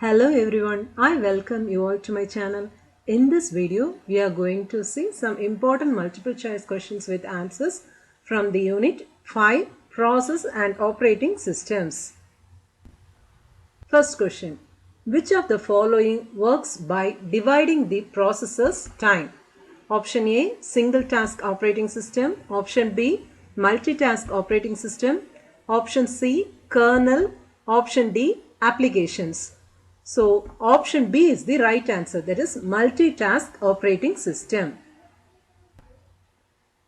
Hello everyone, I welcome you all to my channel. In this video, we are going to see some important multiple choice questions with answers from the unit 5 Process and Operating Systems. First question, which of the following works by dividing the processor's time? Option A, single task operating system. Option B, multitask operating system. Option C, kernel. Option D, applications. So option B is the right answer, that is multitask operating system.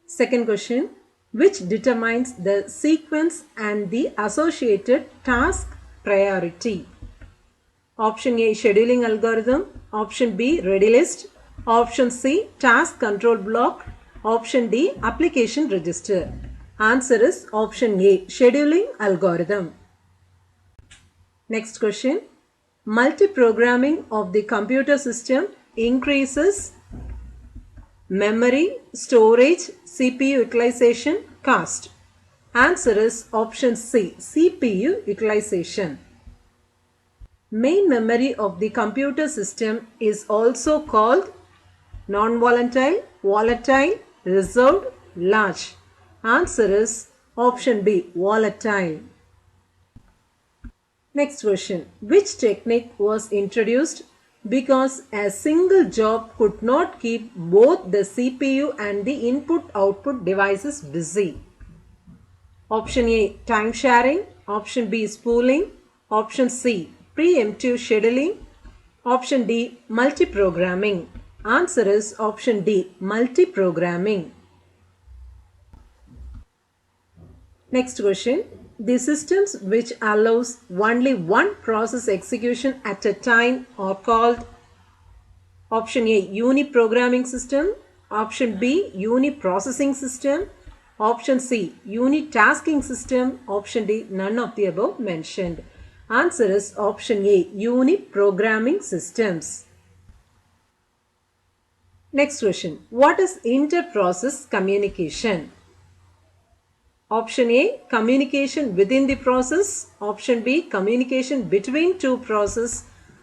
Second question, which determines the sequence and the associated task priority? Option A, scheduling algorithm. Option B, ready list. Option C, task control block. Option D, application register. Answer is option A, scheduling algorithm. Next question, multiprogramming of the computer system increases memory, storage, CPU utilization, cost. Answer is option C, CPU utilization. Main memory of the computer system is also called non-volatile, volatile, reserved, large. Answer is option B, volatile. Next question, which technique was introduced because a single job could not keep both the CPU and the input-output devices busy? Option A, time sharing. Option B, spooling. Option C, preemptive scheduling. Option D, multiprogramming. Answer is option D, multiprogramming. Next question, the systems which allows only one process execution at a time are called option A, uniprogramming system. Option B, uniprocessing system. Option C, unitasking system. Option D, none of the above mentioned. Answer is option A, uniprogramming systems. Next question, what is inter-process communication? Option A, communication within the process. Option B, communication between two processes.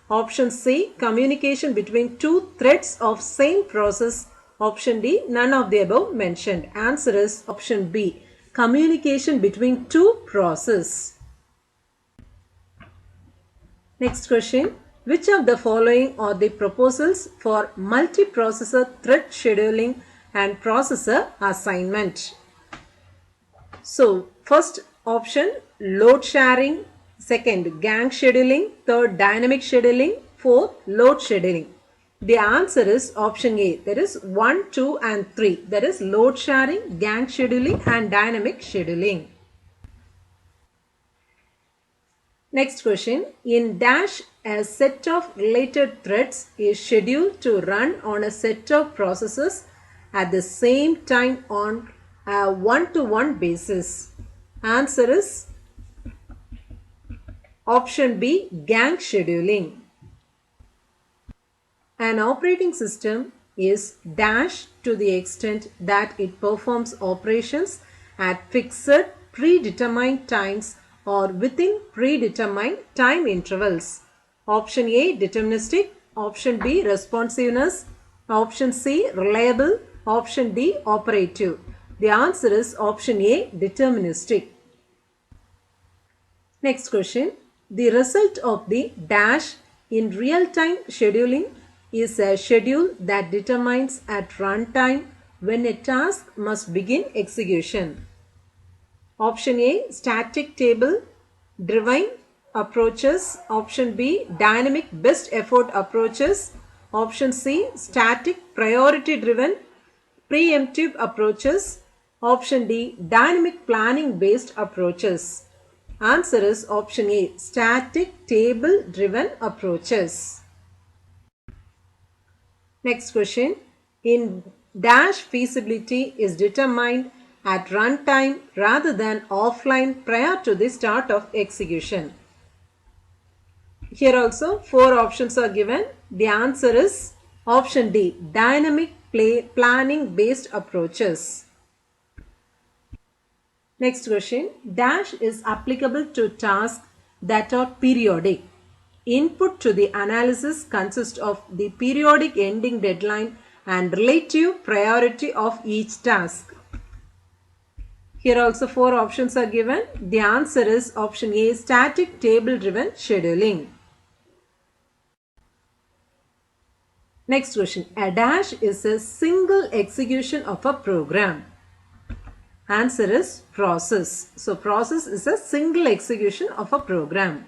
Option C, communication between two threads of same process. Option D, none of the above mentioned. Answer is option B, communication between two processes. Next question, which of the following are the proposals for multiprocessor thread scheduling and processor assignment? So, first option, load sharing. Second, gang scheduling. Third, dynamic scheduling. Fourth, load scheduling. The answer is option A. There is 1, 2 and 3. That is load sharing, gang scheduling and dynamic scheduling. Next question, in dash, a set of related threads is scheduled to run on a set of processes at the same time on a one-to-one basis. Answer is option B, gang scheduling. An operating system is dash to the extent that it performs operations at fixed predetermined times or within predetermined time intervals. Option A, deterministic. Option B, responsiveness. Option C, reliable. Option D, operative. The answer is option A, deterministic. Next question, the result of the dash in real-time scheduling is a schedule that determines at runtime when a task must begin execution. Option A, static table driven approaches. Option B, dynamic best effort approaches. Option C, static priority driven preemptive approaches. Option D, dynamic planning based approaches. Answer is option A, static table driven approaches. Next question, in dash feasibility is determined at runtime rather than offline prior to the start of execution. Here also 4 options are given. The answer is option D, dynamic planning based approaches. Next question, dash is applicable to tasks that are periodic. Input to the analysis consists of the periodic ending deadline and relative priority of each task. Here also 4 options are given. The answer is option A, static table driven scheduling. Next question. A dash is a single execution of a program. Answer is process. So process is a single execution of a program.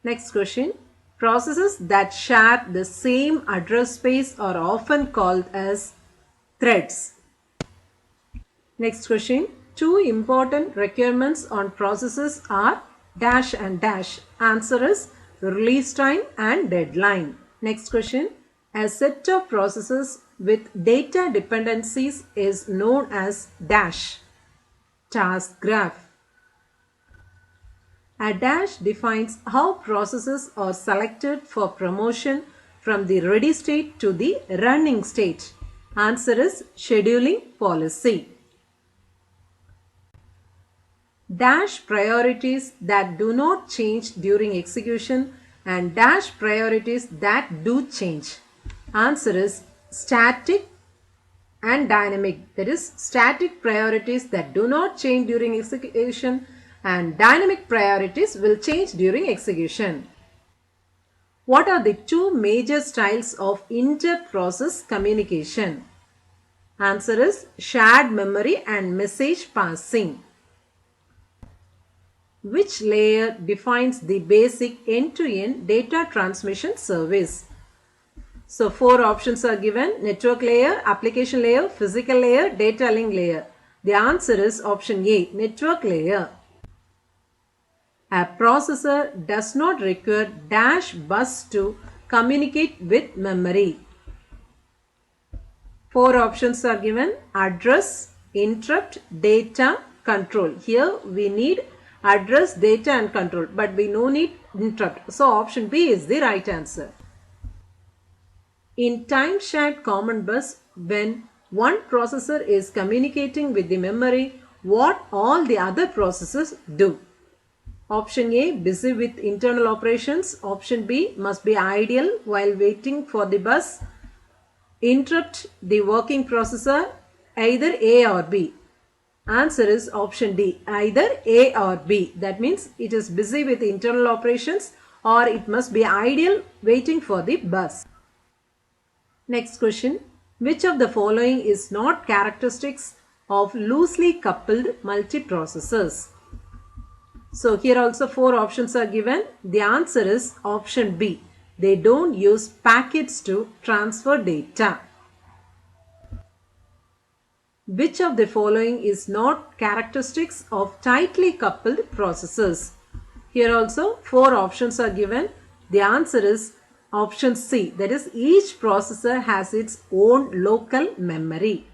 Next question. Processes that share the same address space are often called as threads. Next question. Two important requirements on processes are dash and dash. Answer is release time and deadline. Next question. A set of processes with data dependencies is known as dash. Task graph. A dash defines how processes are selected for promotion from the ready state to the running state. Answer is scheduling policy. Dash priorities that do not change during execution and dash priorities that do change. Answer is static and dynamic. That is, static priorities that do not change during execution and dynamic priorities will change during execution. What are the two major styles of inter-process communication? Answer is shared memory and message passing. Which layer defines the basic end-to-end data transmission service? So 4 options are given: network layer, application layer, physical layer, data link layer. The answer is option A, network layer. A processor does not require dash bus to communicate with memory. 4 options are given: address, interrupt, data, control. Here we need address, data and control, but we no need interrupt. So option B is the right answer. In time shared common bus, when one processor is communicating with the memory, what all the other processes do? Option A, busy with internal operations. Option B, must be idle while waiting for the bus. Interrupt the working processor, either A or B. Answer is option D, either A or B. That means it is busy with internal operations or it must be idle waiting for the bus. Next question. Which of the following is not characteristics of loosely coupled multiprocessors? So here also 4 options are given. The answer is option B. They don't use packets to transfer data. Which of the following is not characteristics of tightly coupled processors? Here also 4 options are given. The answer is option C. That is, each processor has its own local memory.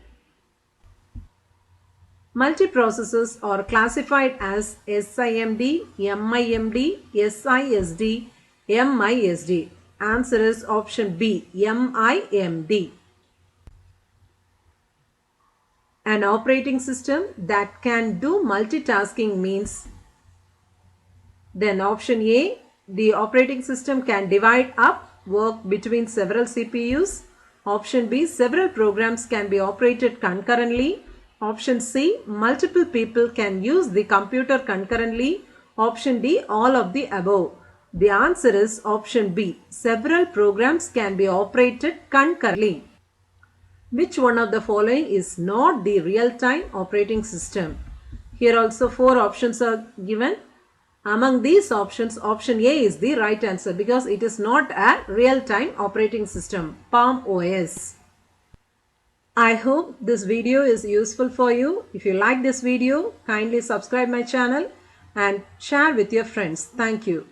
Multiprocessors are classified as SIMD, MIMD, SISD, MISD. Answer is option B, MIMD. An operating system that can do multitasking means, then option A, the operating system can divide up work between several CPUs. Option B, several programs can be operated concurrently. Option C, multiple people can use the computer concurrently. Option D, all of the above. The answer is option B, several programs can be operated concurrently. Which one of the following is not the real-time operating system? Here also 4 options are given. Among these options, option A is the right answer because it is not a real-time operating system, Palm OS. I hope this video is useful for you. If you like this video, kindly subscribe my channel and share with your friends. Thank you.